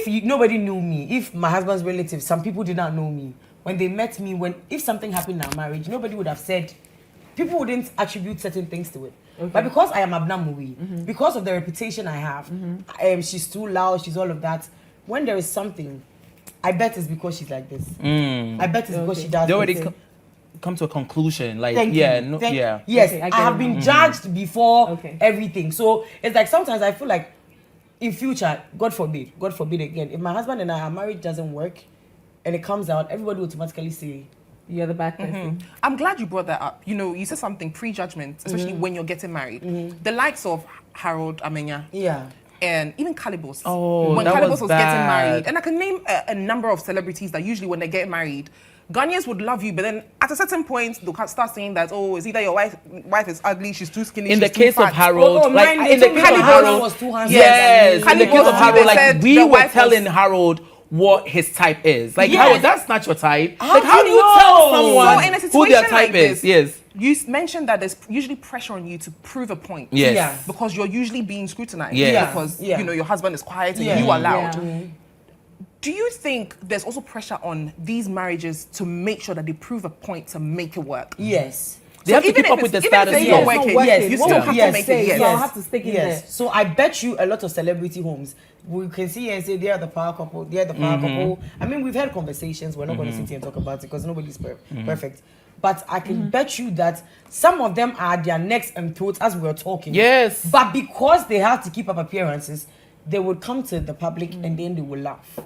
nobody knew me, if my husband's relatives, some people did not know me. When they met me, if something happened in our marriage, nobody would have said, people wouldn't attribute certain things to it. Okay. But because I am Abena Moet, because of the reputation I have, she's too loud, she's all of that. When there is something, I bet it's because she's like this. I bet it's because she does. They already come to a conclusion. Like, yes, okay, I have been judged before everything. So it's like sometimes I feel like in future, God forbid again, if my husband and our marriage doesn't work and it comes out, everybody will automatically say, you're the bad person. I'm glad you brought that up. You know, you said something pre-judgment, especially when you're getting married. The likes of Harold, Amenya. Yeah. And even Calibos. Oh, when that Calibos was bad. getting married. And I can name a number of celebrities that usually when they get married, Ghanaians would love you, but then at a certain point, they'll start saying that, oh, it's either your wife is ugly, she's too skinny, in she's the case too of fat. Harold, like in the case of Harold, was too handsome. yes, in the case of Harold, like we were wife telling Harold what his type is. Like, Yes. Harold, that's not your type. How Like, how do do you you tell know? someone So in a who situation their type like is? this, Yes. You mentioned that there's usually pressure on you to prove a point. Yes. Yeah. Because you're usually being scrutinized. Yes. Because, Yeah. you know, your husband is quiet and Yeah. you are loud. Yeah. Do you think there's also pressure on these marriages to make sure that they prove a point to make it work? Yes. They have to even keep if up with the it's- even if status it's quo. not working, Yes. you still What have would to you make say? it. Yes. So I'll have to stick in there. So I bet you a lot of celebrity homes, we can see and say they are the power couple, they are the power couple. I mean, we've had conversations, we're not going to sit here and talk about it because nobody's perfect. But I can bet you that some of them are their necks and throats as we're talking. Yes. But because they have to keep up appearances, they would come to the public and then they will laugh.